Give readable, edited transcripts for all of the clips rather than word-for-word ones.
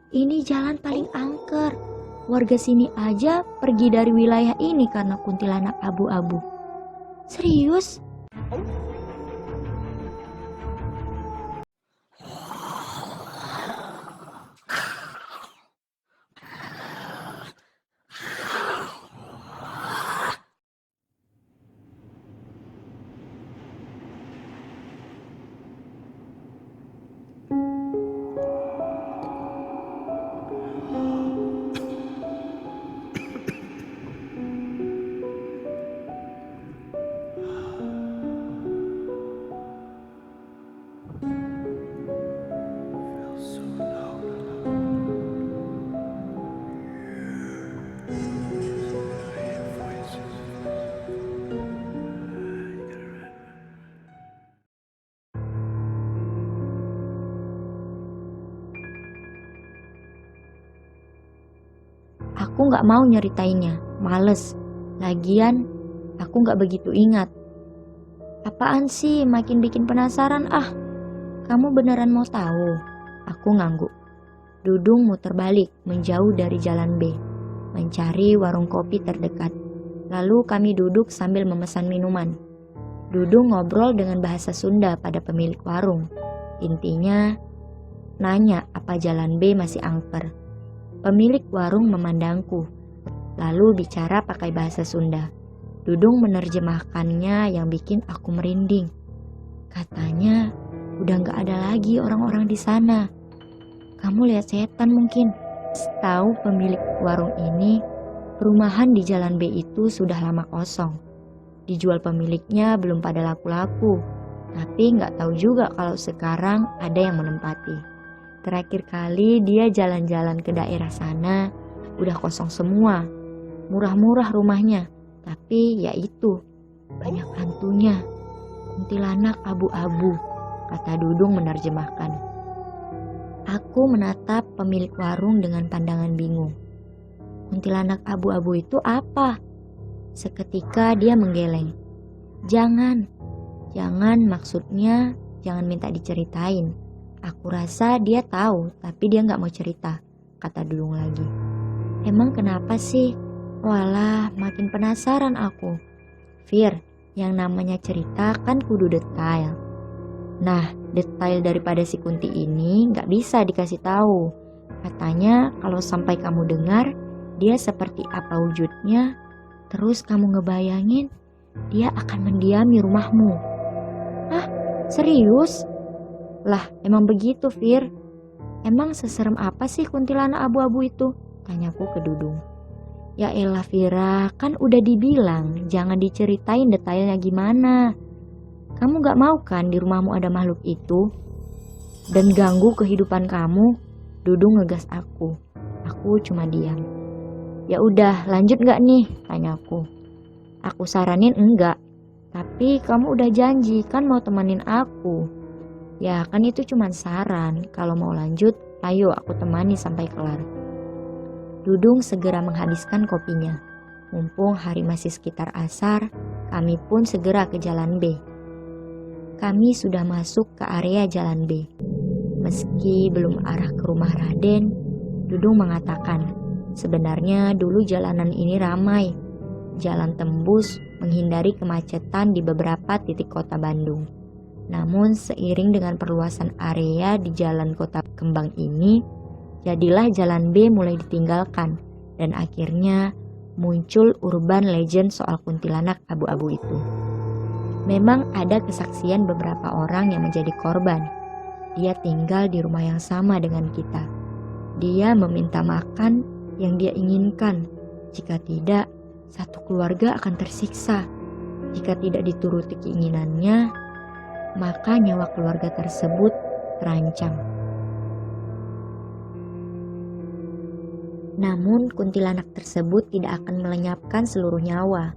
Ini jalan paling angker. Warga sini aja pergi dari wilayah ini karena kuntilanak abu-abu. Serius? Aku gak mau nyeritainnya, males. Lagian, aku gak begitu ingat. Apaan sih, makin bikin penasaran ah. Kamu beneran mau tahu? Aku ngangguk. Dudung muter balik, menjauh dari jalan B, mencari warung kopi terdekat. Lalu kami duduk sambil memesan minuman. Dudung ngobrol dengan bahasa Sunda pada pemilik warung. Intinya, nanya apa jalan B masih angker. Pemilik warung memandangku, lalu bicara pakai bahasa Sunda. Dudung menerjemahkannya yang bikin aku merinding. Katanya, udah gak ada lagi orang-orang di sana. Kamu lihat setan mungkin. Setahu pemilik warung ini, perumahan di jalan B itu sudah lama kosong. Dijual pemiliknya belum pada laku-laku, tapi gak tahu juga kalau sekarang ada yang menempati. Terakhir kali dia jalan-jalan ke daerah sana, udah kosong semua. Murah-murah rumahnya, tapi ya itu, banyak hantunya. Kuntilanak abu-abu, kata Dudung menerjemahkan. Aku menatap pemilik warung dengan pandangan bingung. Kuntilanak abu-abu itu apa? Seketika dia menggeleng. Jangan maksudnya jangan minta diceritain. Aku rasa dia tahu, tapi dia gak mau cerita, kata Dudung lagi. Emang kenapa sih? Walah, makin penasaran aku. Fir, yang namanya cerita kan kudu detail. Nah, detail daripada si Kunti ini gak bisa dikasih tahu. Katanya kalau sampai kamu dengar, dia seperti apa wujudnya, terus kamu ngebayangin, dia akan mendiami rumahmu. Hah? Serius? Lah, emang begitu, Fir? Emang seserem apa sih kuntilanak abu-abu itu? Tanyaku ke Dudung. Ya elah Vira, kan udah dibilang jangan diceritain detailnya gimana. Kamu gak mau kan di rumahmu ada makhluk itu? Dan ganggu kehidupan kamu? Dudung ngegas aku. Aku cuma diam. Ya udah, lanjut gak nih? Tanyaku. Aku saranin enggak. Tapi kamu udah janji kan mau temenin aku. Ya kan itu cuma saran, kalau mau lanjut, ayo aku temani sampai kelar. Dudung segera menghabiskan kopinya. Mumpung hari masih sekitar asar, kami pun segera ke jalan B. Kami sudah masuk ke area jalan B. Meski belum arah ke rumah Raden, Dudung mengatakan, sebenarnya dulu jalanan ini ramai. Jalan tembus menghindari kemacetan di beberapa titik kota Bandung. Namun seiring dengan perluasan area di jalan kota Kembang ini, jadilah jalan B mulai ditinggalkan dan akhirnya muncul urban legend soal kuntilanak abu-abu itu. Memang ada kesaksian beberapa orang yang menjadi korban. Dia tinggal di rumah yang sama dengan kita. Dia meminta makan yang dia inginkan. Jika tidak, satu keluarga akan tersiksa. Jika tidak dituruti keinginannya, maka nyawa keluarga tersebut terancam. Namun kuntilanak tersebut tidak akan melenyapkan seluruh nyawa.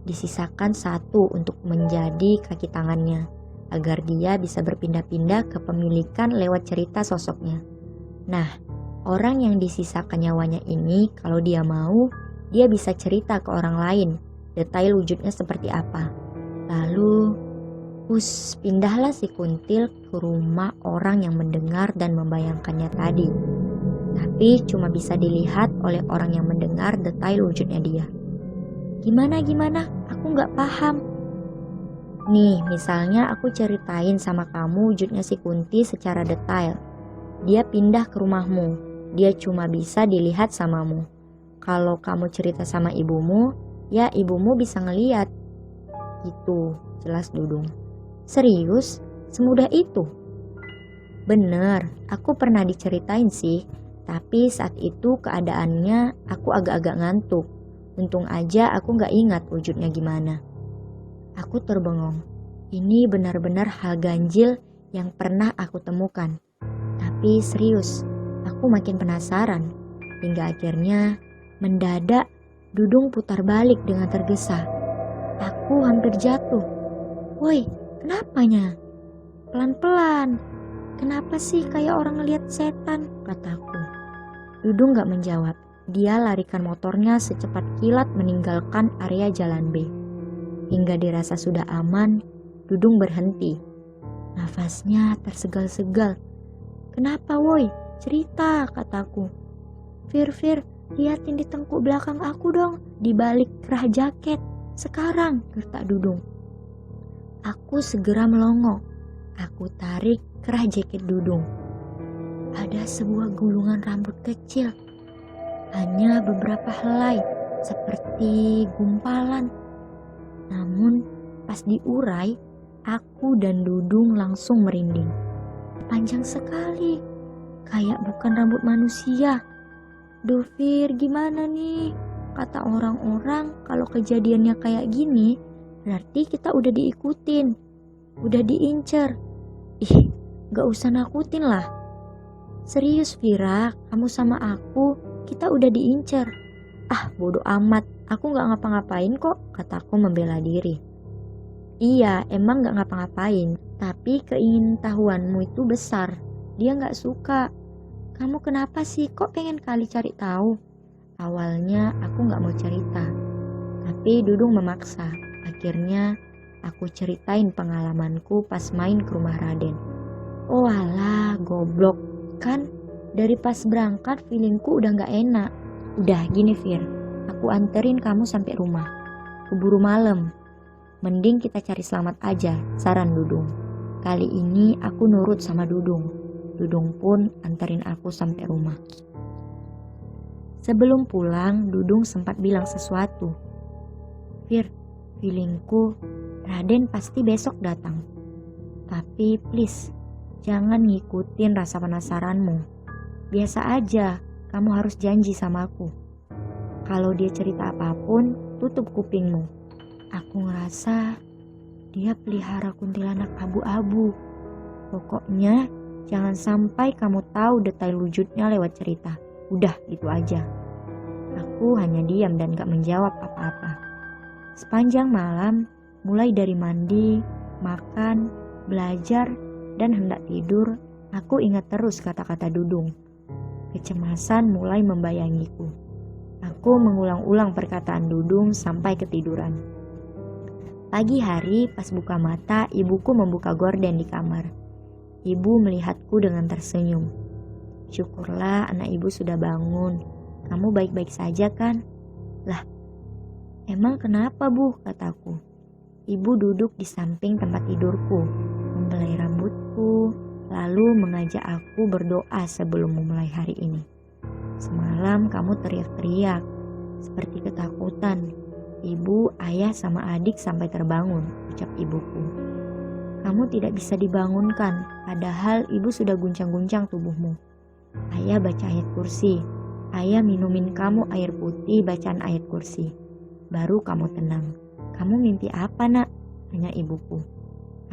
Disisakan satu untuk menjadi kaki tangannya, agar dia bisa berpindah-pindah kepemilikan lewat cerita sosoknya. Nah, orang yang disisakan nyawanya ini, kalau dia mau, dia bisa cerita ke orang lain, detail wujudnya seperti apa. Lalu, pindahlah si kuntil ke rumah orang yang mendengar dan membayangkannya tadi. tapi cuma bisa dilihat oleh orang yang mendengar detail wujudnya dia. Gimana? Aku nggak paham. Nih, misalnya aku ceritain sama kamu wujudnya si Kunti secara detail. Dia pindah ke rumahmu, dia cuma bisa dilihat samamu. Kalau kamu cerita sama ibumu, ya ibumu bisa ngeliat. Gitu, jelas Dudung. Serius? Semudah itu? Bener, aku pernah diceritain sih, tapi saat itu keadaannya aku agak-agak ngantuk. Untung aja aku gak ingat wujudnya gimana. Aku terbengong. Ini benar-benar hal ganjil yang pernah aku temukan. Tapi serius, aku makin penasaran. Hingga akhirnya mendadak Dudung putar balik dengan tergesa. Aku hampir jatuh. Woi, kenapanya? Pelan-pelan. Kenapa sih kayak orang ngeliat setan? Kataku. Dudung gak menjawab. Dia larikan motornya secepat kilat meninggalkan area jalan B. Hingga dirasa sudah aman, Dudung berhenti. Nafasnya tersegal-segal. Kenapa woi? Cerita, kataku. Fir, liatin di tengkuk belakang aku dong, di balik kerah jaket. Sekarang, gertak Dudung. Aku segera melongo. Aku tarik kerah jaket Dudung. Ada sebuah gulungan rambut kecil. Hanya beberapa helai, seperti gumpalan. Namun, pas diurai, aku dan Dudung langsung merinding. Panjang sekali, kayak bukan rambut manusia. Duh Fir, gimana nih? Kata orang-orang kalau kejadiannya kayak gini, berarti kita udah diikutin, udah diincer. Ih, gak usah nakutin lah. Serius Vira, kamu sama aku, kita udah diincer. Ah, bodoh amat, aku gak ngapa-ngapain kok, kataku membela diri. Iya, emang gak ngapa-ngapain, tapi keingintahuanmu itu besar. Dia gak suka. Kamu kenapa sih, kok pengen kali cari tahu? Awalnya aku gak mau cerita, tapi Dudung memaksa. Akhirnya aku ceritain pengalamanku pas main ke rumah Raden. Oh alah, goblok. Kan dari pas berangkat feelingku udah gak enak. Udah gini Fir, aku anterin kamu sampai rumah. Keburu malam. Mending kita cari selamat aja, saran Dudung. Kali ini aku nurut sama Dudung. Dudung pun anterin aku sampai rumah. Sebelum pulang, Dudung sempat bilang sesuatu. Fir, feelingku Raden pasti besok datang. Tapi please, jangan ngikutin rasa penasaranmu. Biasa aja, kamu harus janji sama aku. Kalau dia cerita apapun, tutup kupingmu. Aku ngerasa dia pelihara kuntilanak abu-abu. Pokoknya jangan sampai kamu tahu detail wujudnya lewat cerita. Udah gitu aja. Aku hanya diam dan gak menjawab apa-apa. Sepanjang malam, mulai dari mandi, makan, belajar, dan hendak tidur, aku ingat terus kata-kata Dudung. Kecemasan mulai membayangiku. Aku mengulang-ulang perkataan Dudung sampai ketiduran. Pagi hari pas buka mata, ibuku membuka gorden di kamar. Ibu melihatku dengan tersenyum. Syukurlah anak ibu sudah bangun. Kamu baik-baik saja kan? Lah, emang kenapa Bu? Kataku. Ibu duduk di samping tempat tidurku, membelai rambutku, lalu mengajak aku berdoa sebelum memulai hari ini. Semalam kamu teriak-teriak, seperti ketakutan. Ibu, ayah, sama adik sampai terbangun, ucap ibuku. Kamu tidak bisa dibangunkan, padahal ibu sudah guncang-guncang tubuhmu. Ayah baca ayat kursi. Ayah minumin kamu air putih bacaan ayat kursi. Baru kamu tenang. Kamu mimpi apa nak? Tanya ibuku.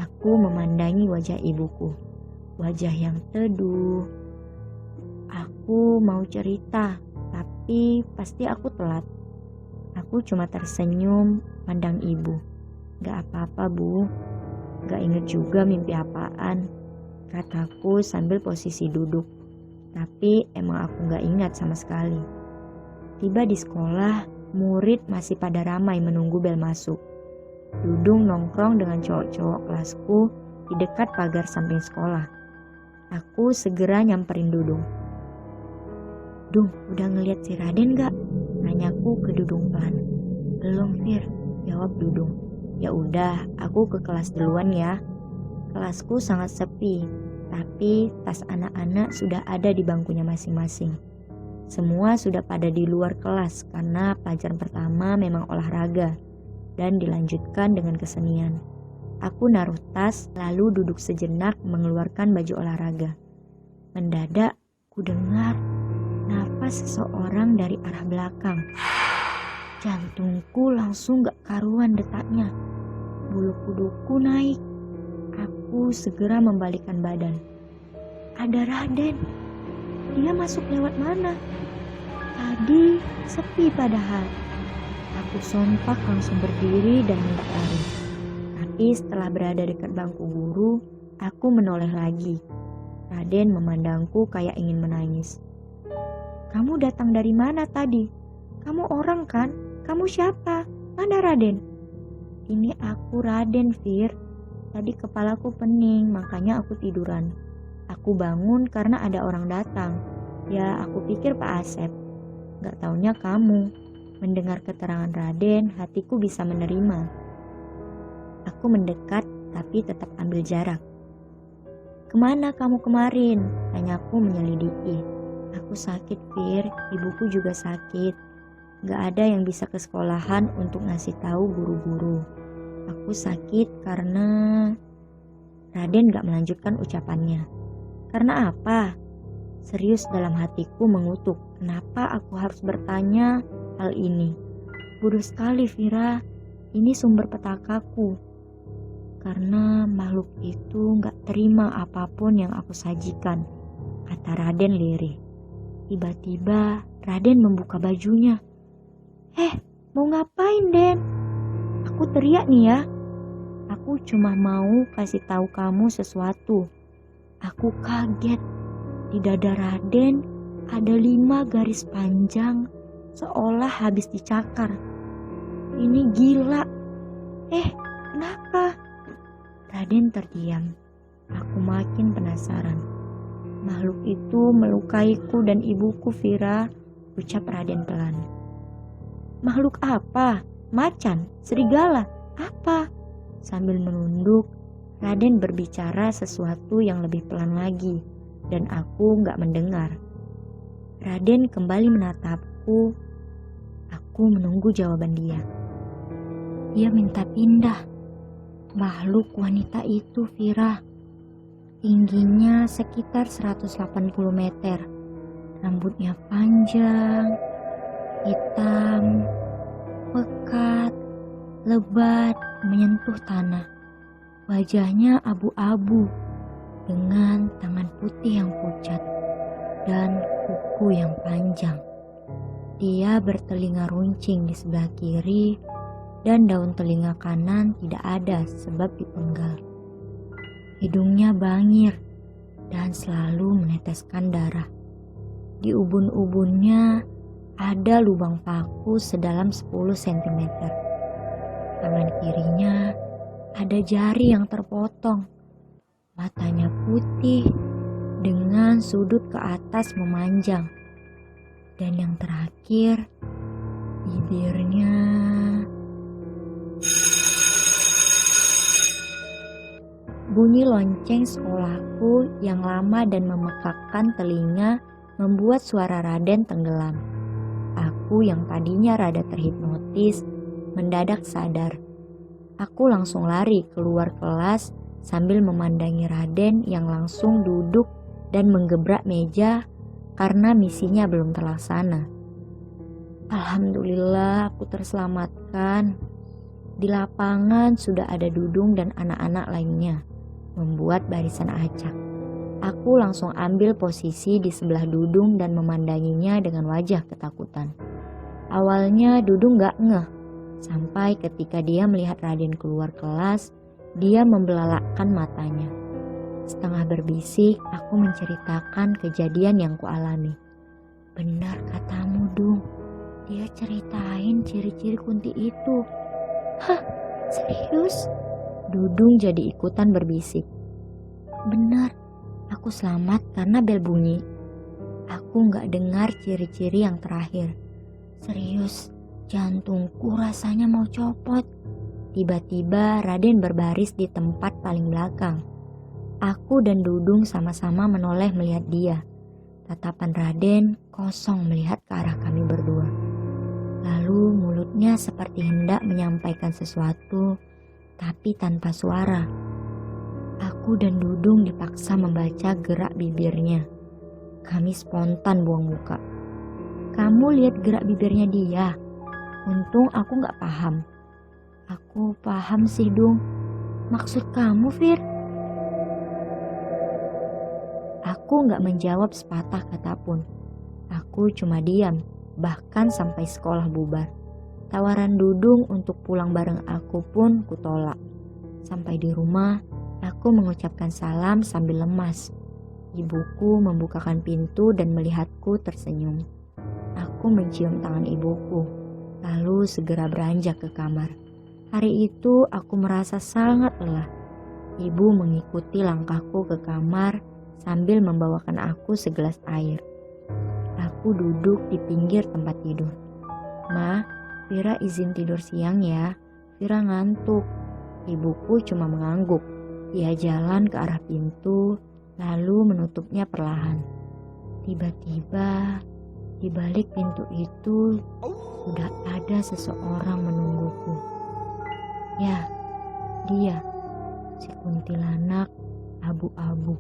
Aku memandangi wajah ibuku. Wajah yang teduh. Aku mau cerita, tapi pasti aku telat. Aku cuma tersenyum pandang ibu. Gak apa-apa Bu. Gak inget juga mimpi apaan, kataku sambil posisi duduk. Tapi emang aku gak ingat sama sekali. Tiba di sekolah, murid masih pada ramai menunggu bel masuk. Dudung nongkrong dengan cowok-cowok kelasku di dekat pagar samping sekolah. Aku segera nyamperin Dudung. Dung, udah ngeliat si Raden gak? Nanyaku ke Dudung pelan. Belum, Fir, jawab Dudung. Ya udah, aku ke kelas duluan ya. Kelasku sangat sepi, tapi tas anak-anak sudah ada di bangkunya masing-masing. Semua sudah pada di luar kelas karena pelajaran pertama memang olahraga dan dilanjutkan dengan kesenian. Aku naruh tas lalu duduk sejenak mengeluarkan baju olahraga. Mendadak ku dengar nafas seseorang dari arah belakang. Jantungku langsung gak karuan detaknya. Bulu kuduku naik. Aku segera membalikkan badan. Ada Raden. Dia masuk lewat mana? Tadi sepi padahal. Aku sontak langsung berdiri dan hendak lari. Tapi setelah berada dekat bangku guru, aku menoleh lagi. Raden memandangku kayak ingin menangis. Kamu datang dari mana tadi? Kamu orang kan? Kamu siapa? Mana Raden? Ini aku Raden, Fir. Tadi kepalaku pening, makanya aku tiduran. Aku bangun karena ada orang datang. Ya, aku pikir Pak Asep. Gak taunya kamu. Mendengar keterangan Raden, hatiku bisa menerima. Aku mendekat, tapi tetap ambil jarak. Kemana kamu kemarin? Tanyaku menyelidiki. Aku sakit, Fir. Ibuku juga sakit. Gak ada yang bisa ke sekolahan untuk ngasih tahu guru-guru. Aku sakit karena... Raden gak melanjutkan ucapannya. Karena apa? Serius dalam hatiku mengutuk. Kenapa aku harus bertanya hal ini? Bodoh sekali, Vira. Ini sumber petakaku. Karena makhluk itu gak terima apapun yang aku sajikan, kata Raden lirih. Tiba-tiba Raden membuka bajunya. Mau ngapain, Den? Aku teriak nih ya. Aku cuma mau kasih tahu kamu sesuatu. Aku kaget. Di dada Raden ada 5 garis panjang seolah habis dicakar. Ini gila. Kenapa? Raden terdiam. Aku makin penasaran. Makhluk itu melukaiku dan ibuku, Vira, ucap Raden pelan. Makhluk apa? Macan? Serigala? Apa? Sambil menunduk, Raden berbicara sesuatu yang lebih pelan lagi, dan aku gak mendengar. Raden kembali menatapku. Aku menunggu jawaban dia. Dia minta pindah. Makhluk wanita itu, Vira. Tingginya sekitar 180 meter. Rambutnya panjang, hitam, pekat, lebat, menyentuh tanah. Wajahnya abu-abu dengan tangan putih yang pucat dan kuku yang panjang. Dia bertelinga runcing di sebelah kiri dan daun telinga kanan tidak ada sebab dipenggal. Hidungnya bangir dan selalu meneteskan darah. Di ubun-ubunnya ada lubang paku sedalam 10 cm. Tangan kirinya ada jari yang terpotong. Matanya putih dengan sudut ke atas memanjang. Dan yang terakhir, bibirnya. Bunyi lonceng sekolahku yang lama dan memekakkan telinga membuat suara Raden tenggelam. Aku yang tadinya rada terhipnotis mendadak sadar. Aku langsung lari keluar kelas sambil memandangi Raden yang langsung duduk dan menggebrak meja karena misinya belum terlaksana. Alhamdulillah aku terselamatkan. Di lapangan sudah ada Dudung dan anak-anak lainnya membuat barisan acak. Aku langsung ambil posisi di sebelah Dudung dan memandanginya dengan wajah ketakutan. Awalnya Dudung gak ngeh, sampai ketika dia melihat Raden keluar kelas, dia membelalakkan matanya. Setengah berbisik, aku menceritakan kejadian yang kualami. Benar katamu, Dung. Dia ceritain ciri-ciri Kunti itu. Hah, serius? Dudung jadi ikutan berbisik. Benar, aku selamat karena bel bunyi. Aku nggak dengar ciri-ciri yang terakhir. Serius, jantungku rasanya mau copot. Tiba-tiba Raden berbaris di tempat paling belakang. Aku dan Dudung sama-sama menoleh melihat dia. Tatapan Raden kosong melihat ke arah kami berdua. Lalu mulutnya seperti hendak menyampaikan sesuatu, tapi tanpa suara. Aku dan Dudung dipaksa membaca gerak bibirnya. Kami spontan buang muka. Kamu lihat gerak bibirnya dia? Untung aku gak paham. Aku paham sih, Dung. Maksud kamu, Fir? Aku gak menjawab sepatah kata pun. Aku cuma diam, bahkan sampai sekolah bubar. Tawaran Dudung untuk pulang bareng aku pun kutolak. Sampai di rumah, aku mengucapkan salam sambil lemas. Ibuku membukakan pintu dan melihatku tersenyum. Aku mencium tangan ibuku, lalu segera beranjak ke kamar. Hari itu aku merasa sangat lelah. Ibu mengikuti langkahku ke kamar sambil membawakan aku segelas air. Aku duduk di pinggir tempat tidur. Ma, Vira izin tidur siang ya. Vira ngantuk. Ibuku cuma mengangguk. Ia jalan ke arah pintu, lalu menutupnya perlahan. Tiba-tiba, di balik pintu itu sudah ada seseorang menungguku. Ya, dia, si kuntilanak abu-abu.